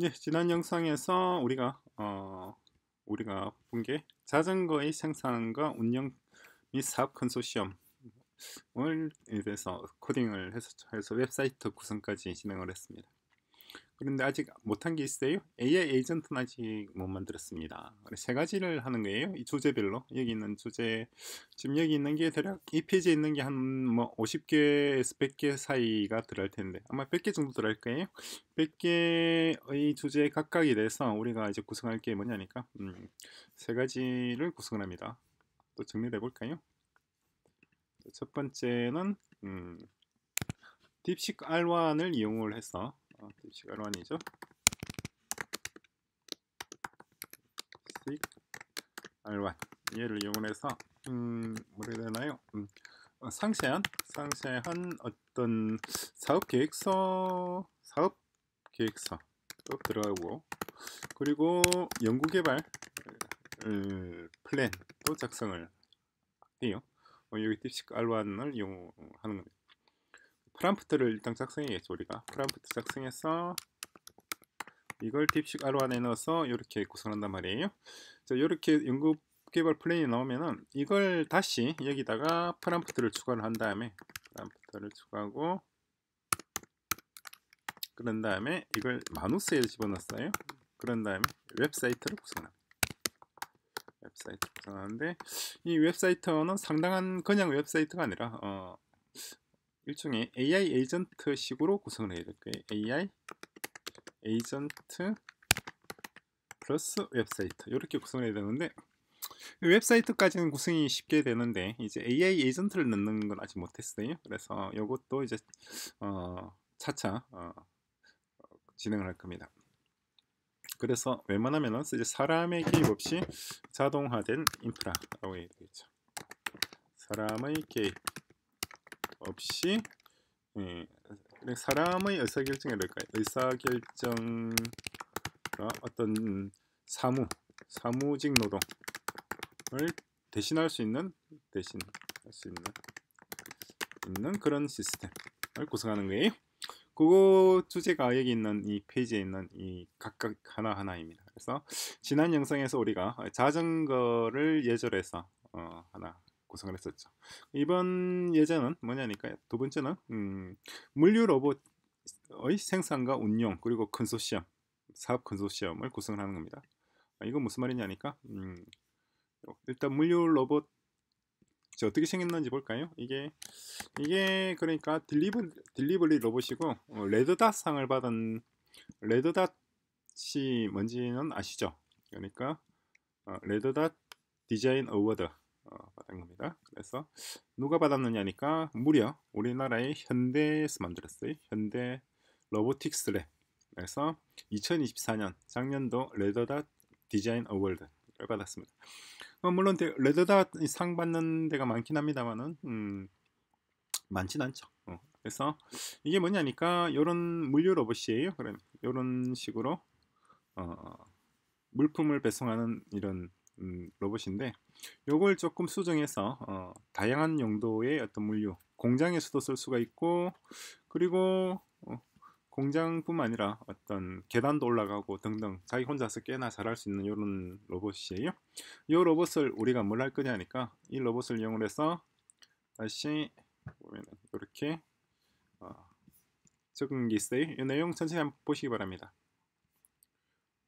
예, 지난 영상에서 우리가 본 게 자전거의 생산과 운영 및 사업 컨소시엄을 대해서 코딩을 해서 웹사이트 구성까지 진행을 했습니다. 그런데 아직 못한 게 있어요. AI 에이전트는 아직 못 만들었습니다. 세 가지를 하는 거예요. 이 주제별로. 여기 있는 주제, 지금 여기 있는 게 대략 이 페이지에 있는 게 한 뭐 50개에서 100개 사이가 들어갈 텐데 아마 100개 정도 들어갈 거예요. 100개의 주제 각각에 대해서 우리가 이제 구성할 게 뭐냐니까 세 가지를 구성을 합니다. 또 정리를 해볼까요? 첫 번째는 딥식 R1을 이용을 해서 딥식 R1이죠. 딥식 R1 얘를 이용해서 뭐라 해야 되나요? 상세한 어떤 사업 계획서 들어가고, 그리고 연구개발 플랜도 작성을 해요. 여기 딥식 R1을 이용하는 겁니다. 프롬프트를 일단 작성해야겠죠. 우리가 프롬프트 작성해서 이걸 딥식 R1에 넣어서 이렇게 구성한단 말이에요. 자, 이렇게 연구 개발 플랜이 나오면은 이걸 다시 여기다가 프롬프트를 추가를 한 다음에 프롬프트를 추가하고, 그런 다음에 이걸 마누스에 집어넣었어요. 그런 다음에 웹사이트를 구성합니다. 웹사이트 구성하는데, 이 웹사이트는 상당한 그냥 웹사이트가 아니라 일종의 AI 에이전트 식으로 구성을 해야 될 거예요. AI 에이전트 플러스 웹사이트 이렇게 구성을 해야 되는데, 웹사이트까지는 구성이 쉽게 되는데 이제 AI 에이전트를 넣는 건 아직 못했어요. 그래서 이것도 이제 차차 진행을 할 겁니다. 그래서 웬만하면은 이제 사람의 개입 없이 자동화된 인프라라고 해야 되겠죠. 사람의 개입 없이 사람의 의사결정이 될까요? 의사결정과 어떤 사무직 노동을 대신할 수 있는 그런 시스템을 구성하는 거예요. 그거 주제가 여기 있는 이 페이지에 있는 이 각각 하나하나입니다. 그래서 지난 영상에서 우리가 자전거를 예제로 해서 하나 구성을 했었죠. 이번 예제는 뭐냐니까, 두 번째는 물류 로봇의 생산과 운용 그리고 컨소시엄, 사업 컨소시엄을 구성을 하는 겁니다. 이건 무슨 말이냐니까, 일단 물류 로봇 어떻게 생겼는지 볼까요? 이게 그러니까 딜리버리 로봇이고, 레드닷 상을 받은, 레드닷이 뭔지는 아시죠? 그러니까 레드닷 디자인 어워드 받은 겁니다. 그래서 누가 받았느냐니까 무려 우리나라의 현대에서 만들었어요. 현대 로보틱스 랩에서 2024년 작년도 레드닷 디자인 어워드를 받았습니다. 물론 레드닷 상 받는 데가 많긴 합니다만은 많진 않죠. 그래서 이게 뭐냐니까 이런 물류 로봇이에요. 그럼 이런 식으로 물품을 배송하는 이런 로봇인데, 요걸 조금 수정해서 다양한 용도의 어떤 물류 공장에서도 쓸 수가 있고, 그리고 공장뿐만 아니라 어떤 계단도 올라가고 등등 자기 혼자서 꽤나 잘할 수 있는 이런 로봇이에요. 이 로봇을 우리가 뭘 할 거냐니까, 이 로봇을 이용해서 다시 보면 이렇게 적은 게 있어요. 이 내용 천천히 한번 보시기 바랍니다.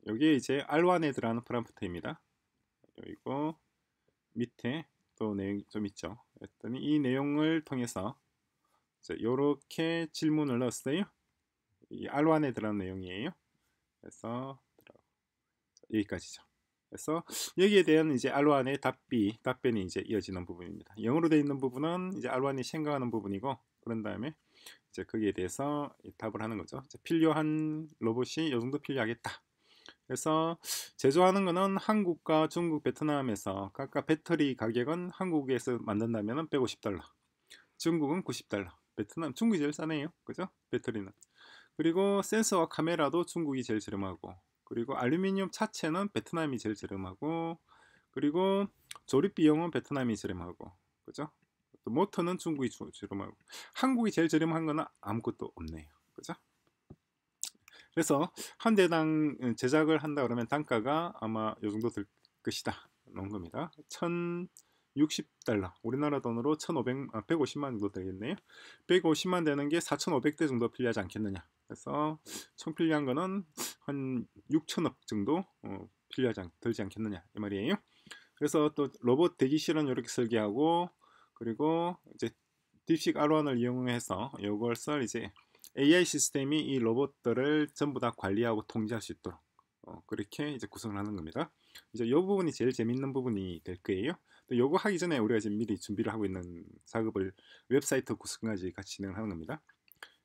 여기에 이제 R1에 들어가는 프롬프트입니다. 그리고 밑에 또 내용이 좀 있죠. 했더니 이 내용을 통해서 이렇게 질문을 넣었어요. 이 R1에 들어가는 내용이에요. 그래서 여기까지죠. 그래서 여기에 대한 이제 R1의 답변이 이제 이어지는 부분입니다. 영어로 되어 있는 부분은 이제 R1이 생각하는 부분이고, 그런 다음에 이제 거기에 대해서 답을 하는 거죠. 필요한 로봇이 이 정도 필요하겠다. 그래서 제조하는 거는 한국과 중국, 베트남에서 각각 배터리 가격은 한국에서 만든다면 150달러, 중국은 90달러, 중국이 제일 싸네요. 그죠? 배터리는. 그리고 센서와 카메라도 중국이 제일 저렴하고, 그리고 알루미늄 차체는 베트남이 제일 저렴하고, 그리고 조립 비용은 베트남이 저렴하고, 그죠? 또 모터는 중국이 저렴하고, 한국이 제일 저렴한 거는 아무것도 없네요. 그죠? 그래서 한 대당 제작을 한다 그러면 단가가 아마 요 정도 들 것이다 놓은 겁니다. 1060달러, 우리나라 돈으로 150만 정도 되겠네요. 150만 되는 게 4,500대 정도 필요하지 않겠느냐. 그래서 총 필요한 거는 한 6천억 정도 들지 않겠느냐 이 말이에요. 그래서 또 로봇 대기실은 이렇게 설계하고, 그리고 이제 딥식 R1을 이용해서 이것을 이제 AI 시스템이 이 로봇들을 전부 다 관리하고 통제할 수 있도록 그렇게 이제 구성을 하는 겁니다. 이제 이 부분이 제일 재밌는 부분이 될 거예요. 요거 하기 전에 우리가 지금 미리 준비를 하고 있는 작업을 웹사이트 구성까지 같이 진행을 하는 겁니다.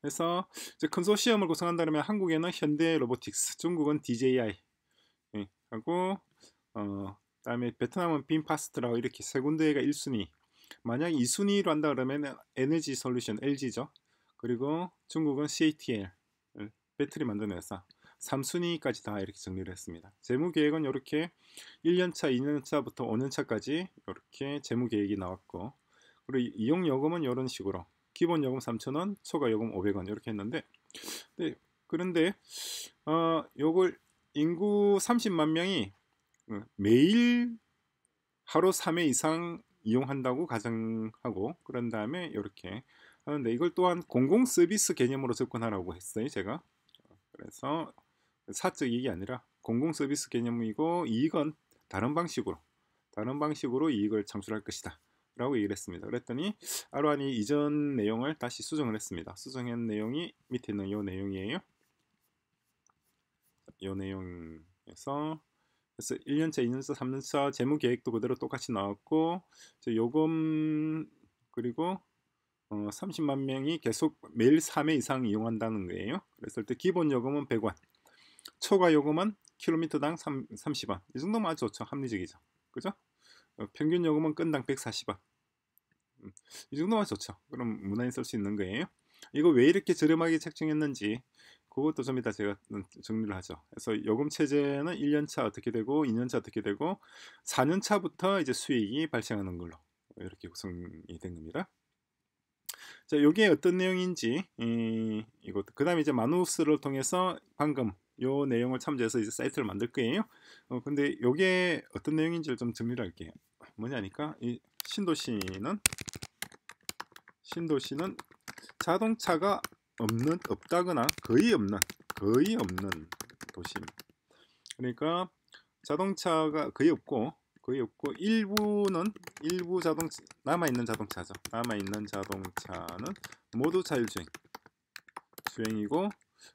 그래서 이제 컨소시엄을 구성한다면 한국에는 현대 로보틱스, 중국은 DJI 하고 그다음에 베트남은 빈파스트라고 이렇게 세 군데가 1순위. 만약 2순위로 한다 그러면 에너지 솔루션 LG죠. 그리고 중국은 CATL 배터리 만드는 회사. 3순위까지 다 이렇게 정리를 했습니다. 재무 계획은 이렇게 1년차, 2년차부터 5년차까지 이렇게 재무 계획이 나왔고, 그리고 이용 요금은 이런 식으로 기본 요금 3,000원, 초과 요금 500원 이렇게 했는데, 그런데 요걸 인구 30만 명이 매일 하루 3회 이상 이용한다고 가정하고, 그런 다음에 이렇게 하는데, 이걸 또한 공공 서비스 개념으로 접근하라고 했어요 제가. 그래서 사적 이익이 아니라 공공 서비스 개념이고, 이익은 다른 방식으로 이익을 창출할 것이다 라고 얘기를 했습니다. 그랬더니 R1이 이전 내용을 다시 수정을 했습니다. 수정한 내용이 밑에 있는 이 내용이에요. 이 내용에서 그래서 1년차, 2년차, 3년차 재무 계획도 그대로 똑같이 나왔고, 요금 그리고 30만 명이 계속 매일 3회 이상 이용한다는 거예요. 그랬을 때 기본 요금은 100원, 초과 요금은 킬로미터당 30원. 이 정도면 아주 좋죠. 합리적이죠. 그죠? 평균 요금은 건당 140원. 이 정도면 좋죠. 그럼 무난히 쓸 수 있는 거예요. 이거 왜 이렇게 저렴하게 책정했는지 그것도 좀 이따 제가 정리를 하죠. 그래서 요금 체제는 1년차 어떻게 되고 2년차 어떻게 되고 4년차부터 이제 수익이 발생하는 걸로 이렇게 구성이 된 겁니다. 자, 요게 어떤 내용인지 이것 그다음에 이제 마누스를 통해서 방금 요 내용을 참조해서 이제 사이트를 만들 거예요. 근데 요게 어떤 내용인지를 좀 정리를 할게요. 뭐냐니까 이 신도시는 자동차가 없다거나 거의 없는 도시입니다. 그러니까 자동차가 거의 없고 일부 자동차 남아있는 자동차죠. 남아있는 자동차는 모두 주행이고,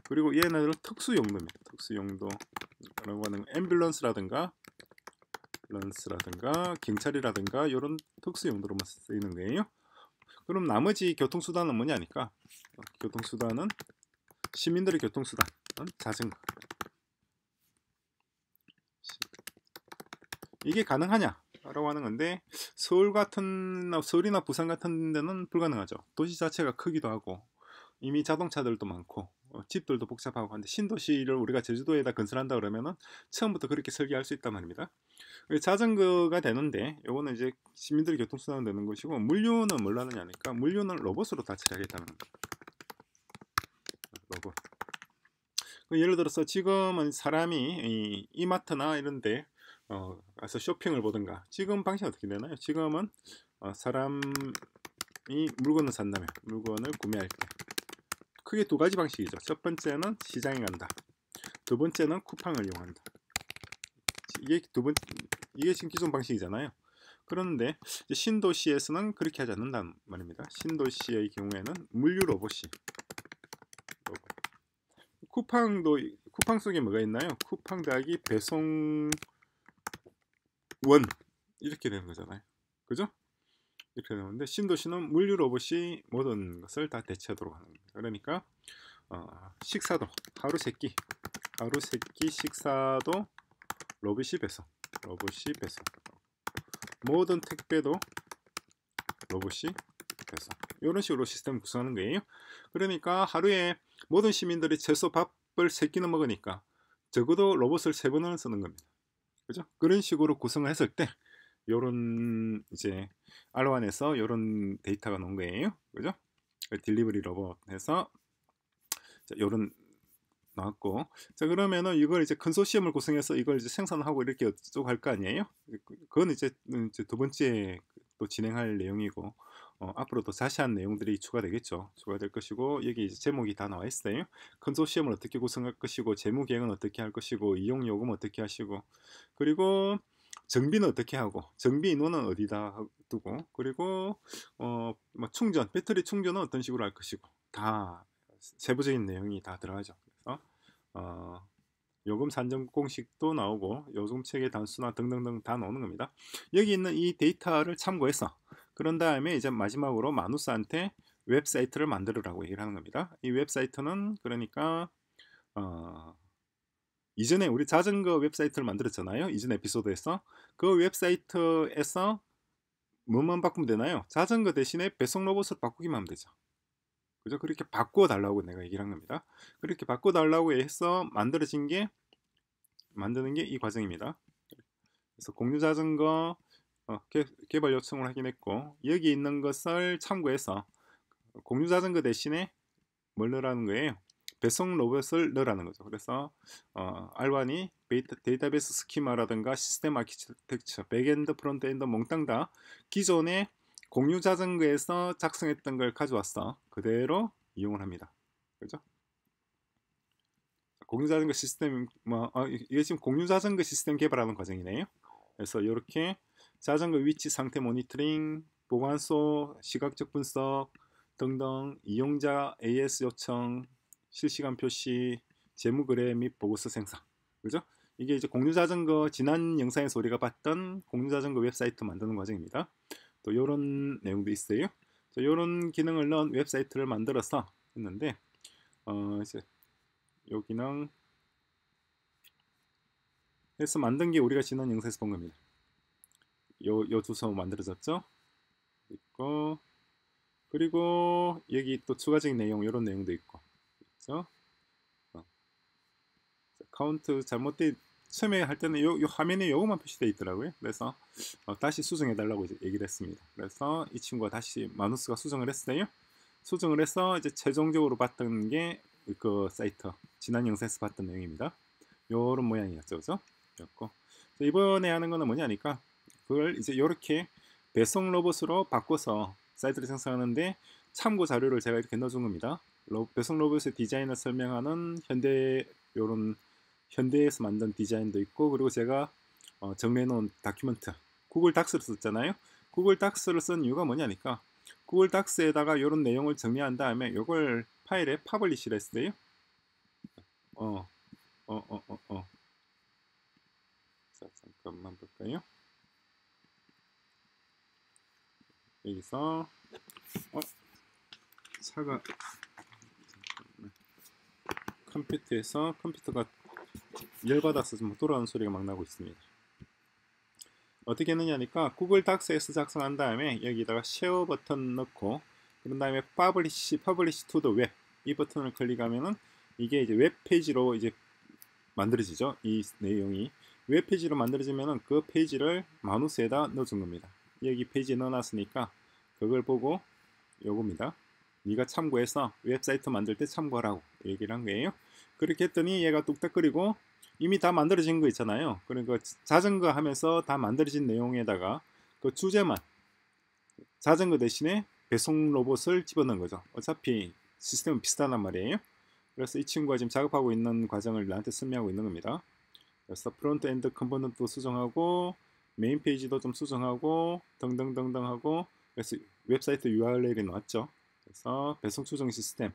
그리고 얘네들은 특수용도입니다. 특수용도라고 하는 앰뷸런스라든가 경찰이라든가 이런 특수용도로만 쓰이는 거예요. 그럼 나머지 교통수단은 뭐냐니까 교통수단은 시민들의 교통수단은 자전거. 이게 가능하냐라고 하는 건데, 서울이나 부산 같은 데는 불가능하죠. 도시 자체가 크기도 하고 이미 자동차들도 많고 집들도 복잡하고 한데, 신도시를 우리가 제주도에다 건설한다 그러면은 처음부터 그렇게 설계할 수 있단 말입니다. 자전거가 되는데 요거는 이제 시민들의 교통수단은 되는 것이고, 물류는 뭘 하느냐니까 물류는 로봇으로 다 처리하겠다는 겁니다. 로봇. 예를 들어서 지금은 사람이 이마트나 이런데 가서 쇼핑을 보든가, 지금 방식이 어떻게 되나요? 지금은 사람이 물건을 산다면, 물건을 구매할 때 크게 두 가지 방식이죠. 첫 번째는 시장에 간다. 두 번째는 쿠팡을 이용한다. 이게 지금 기존 방식이잖아요. 그런데 신도시에서는 그렇게 하지 않는단 말입니다. 신도시의 경우에는 물류 로봇이 쿠팡 속에 뭐가 있나요? 쿠팡 더하기 배송원 이렇게 되는 거잖아요. 그죠? 이렇게 되는데, 신도시는 물류 로봇이 모든 것을 다 대체하도록 하는 겁니다. 그러니까 식사도 하루 세끼 식사도 로봇이 배송, 모든 택배도 로봇이 배송, 이런 식으로 시스템 구성하는 거예요. 그러니까 하루에 모든 시민들이 최소 밥을 3끼는 먹으니까 적어도 로봇을 3번은 쓰는 겁니다. 그죠? 그런 식으로 구성을 했을 때 요런 이제 R1에서 요런 데이터가 나온 거예요. 그죠? 딜리버리 로봇 해서 요런 나왔고, 자 그러면은 이걸 이제 컨소시엄을 구성해서 이걸 이제 생산하고 이렇게 어쩌고 할 거 아니에요? 그건 이제 두 번째 또 진행할 내용이고, 앞으로 더 자세한 내용들이 추가되겠죠. 추가될 것이고, 여기 이제 제목이 다 나와 있어요. 컨소시엄을 어떻게 구성할 것이고, 재무 계획은 어떻게 할 것이고, 이용 요금 어떻게 하시고, 그리고 정비는 어떻게 하고, 정비 인원은 어디다 두고, 그리고 뭐 충전, 배터리 충전은 어떤 식으로 할 것이고, 다 세부적인 내용이 다 들어가죠. 그래서 요금 산정 공식도 나오고 요금 체계 단수나 등등등 다 나오는 겁니다. 여기 있는 이 데이터를 참고해서 그런 다음에 이제 마지막으로 마누스한테 웹사이트를 만들으라고 얘기를 하는 겁니다. 이 웹사이트는 그러니까 이전에 우리 자전거 웹사이트를 만들었잖아요. 이전 에피소드에서 그 웹사이트에서 뭐만 바꾸면 되나요? 자전거 대신에 배송 로봇을 바꾸기만 하면 되죠. 그죠? 그렇게 바꿔 달라고 내가 얘기를 한 겁니다. 그렇게 바꿔 달라고 해서 만드는 게 이 과정입니다. 그래서 공유 자전거 개발 요청을 하긴 했고, 여기 있는 것을 참고해서 공유 자전거 대신에 뭘 넣으라는 거예요? 배송 로봇을 넣으라는 거죠. 그래서 알반이 데이터베이스 스키마라든가 시스템 아키텍처, 백엔드, 프론트엔드 몽땅 다 기존의 공유 자전거에서 작성했던 걸 가져왔어. 그대로 이용을 합니다. 그죠? 공유 자전거 시스템 이게 지금 공유 자전거 시스템 개발하는 과정이네요. 그래서 이렇게 자전거 위치 상태 모니터링, 보관소, 시각적 분석 등등, 이용자 AS 요청, 실시간 표시, 재무 거래 및 보고서 생성. 그죠? 이게 이제 공유 자전거 지난 영상에서 우리가 봤던 공유 자전거 웹사이트 만드는 과정입니다. 또 이런 내용도 있어요. 이런 기능을 넣은 웹사이트를 만들어서 했는데 이제 요 기능 해서 만든 게 우리가 지난 영상에서 본 겁니다. 요 주소 만들어졌죠? 있고, 그리고 여기 또 추가적인 내용 이런 내용도 있고, 그렇죠? 카운트 잘못된 처음에 할 때는 요 화면에 요것만 표시되어 있더라고요. 그래서 다시 수정해 달라고 얘기를 했습니다. 그래서 이 친구가 다시 마누스가 수정을 했어요. 수정을 해서 이제 최종적으로 봤던 게 그 사이트 지난 영상에서 봤던 내용입니다. 요런 모양이었죠, 그죠? 였고, 이번에 하는 거는 뭐냐니까 그걸 이제 이렇게 배송 로봇으로 바꿔서 사이트를 생성하는데 참고 자료를 제가 이렇게 넣어준 겁니다. 배송 로봇의 디자인을 설명하는 요런 현대에서 만든 디자인도 있고, 그리고 제가 정리해놓은 다큐멘트, 구글 닥스를 썼잖아요. 구글 닥스를 쓴 이유가 뭐냐니까 구글 닥스에다가 이런 내용을 정리한 다음에 이걸 파일에 파블리시를 했어요. 자, 잠깐만 볼까요? 여기서 차가 컴퓨터가 열받아서 좀 돌아오는 소리가 막 나고 있습니다. 어떻게 했느냐니까 구글 닥스에서 작성한 다음에 여기다가 쉐어 버튼 넣고 그런 다음에 publish to the web 이 버튼을 클릭하면은 이게 이제 웹 페이지로 이제 만들어지죠. 이 내용이 웹 페이지로 만들어지면은 그 페이지를 마누스에다 넣어준 겁니다. 여기 페이지에 넣어놨으니까 그걸 보고 요겁니다. 네가 참고해서 웹사이트 만들 때 참고하라고 얘기를 한 거예요. 그렇게 했더니 얘가 뚝딱거리고 이미 다 만들어진 거 있잖아요. 그러니까 자전거 하면서 다 만들어진 내용에다가 그 주제만 자전거 대신에 배송 로봇을 집어넣은 거죠. 어차피 시스템은 비슷하단 말이에요. 그래서 이 친구가 지금 작업하고 있는 과정을 나한테 설명하고 있는 겁니다. 그래서 프론트 엔드 컴포넌트도 수정하고 메인 페이지도 좀 수정하고 등등등등 하고, 그래서 웹사이트 URL이 나왔죠. 그래서 배송 추정 시스템,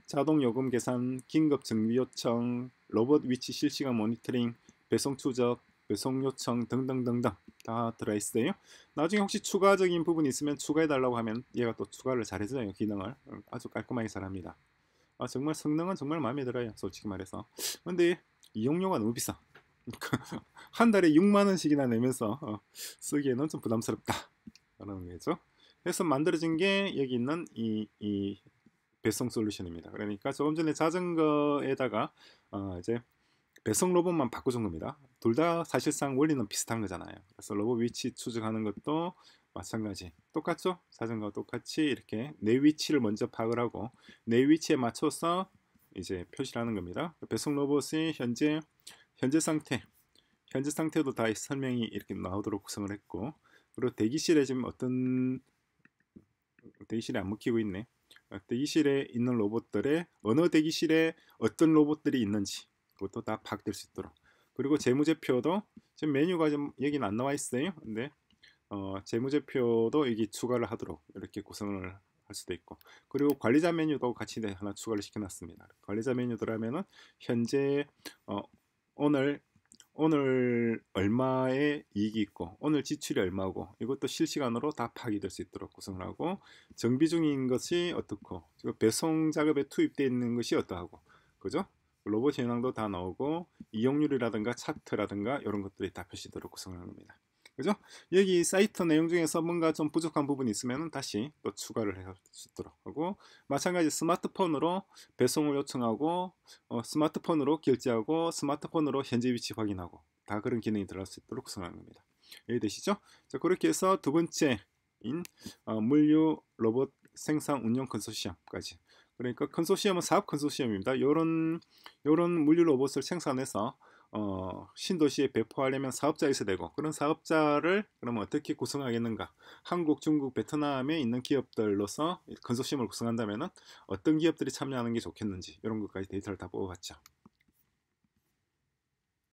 자동 요금 계산, 긴급 정비 요청, 로봇 위치 실시간 모니터링, 배송 추적, 배송 요청 등등등등 다 들어있어요. 나중에 혹시 추가적인 부분이 있으면 추가해 달라고 하면 얘가 또 추가를 잘해줘요. 기능을 아주 깔끔하게 잘합니다. 정말 성능은 정말 마음에 들어요, 솔직히 말해서. 근데 이용료가 너무 비싸. 한 달에 6만원씩이나 내면서 쓰기에는 좀 부담스럽다 라는 거죠. 그래서 만들어진 게 여기 있는 이 배송 솔루션입니다. 그러니까 조금 전에 자전거에다가 이제 배송 로봇만 바꿔준 겁니다. 둘 다 사실상 원리는 비슷한 거잖아요. 그래서 로봇 위치 추적하는 것도 마찬가지 똑같죠? 자전거와 똑같이 이렇게 내 위치를 먼저 파악을 하고 내 위치에 맞춰서 이제 표시를 하는 겁니다. 배송 로봇의 현재 상태도 다 설명이 이렇게 나오도록 구성을 했고, 그리고 대기실에 지금 어떤 대기실에 안 먹히고 있네. 대기실에 있는 로봇들의 어느 대기실에 어떤 로봇들이 있는지 그것도 다 파악될 수 있도록. 그리고 재무제표도 지금 메뉴가 좀 여기는 안 나와 있어요. 근데 재무제표도 여기 추가를 하도록 이렇게 구성을 할 수도 있고, 그리고 관리자 메뉴도 같이 하나 추가를 시켜놨습니다. 관리자 메뉴 들어가면은 현재 오늘 얼마의 이익이 있고 오늘 지출이 얼마고 이것도 실시간으로 다 파악이 될 수 있도록 구성을 하고, 정비 중인 것이 어떻고 배송 작업에 투입되어 있는 것이 어떠하고, 그죠? 로봇 현황도 다 나오고 이용률이라든가 차트라든가 이런 것들이 다 표시되도록 구성을 하는 겁니다. 그죠? 여기 사이트 내용 중에서 뭔가 좀 부족한 부분이 있으면 다시 또 추가를 할 수 있도록 하고, 마찬가지 스마트폰으로 배송을 요청하고 스마트폰으로 결제하고 스마트폰으로 현재 위치 확인하고 다 그런 기능이 들어갈 수 있도록 구성하는 겁니다. 이해되시죠? 자, 그렇게 해서 두 번째인 물류 로봇 생산 운영 컨소시엄까지. 그러니까 컨소시엄은 사업 컨소시엄입니다. 이런 물류 로봇을 생산해서 신도시에 배포하려면 사업자가 있어야 되고, 그런 사업자를 그러면 어떻게 구성하겠는가, 한국, 중국, 베트남에 있는 기업들로서 컨소시엄을 구성한다면 어떤 기업들이 참여하는 게 좋겠는지 이런 것까지 데이터를 다 뽑아봤죠.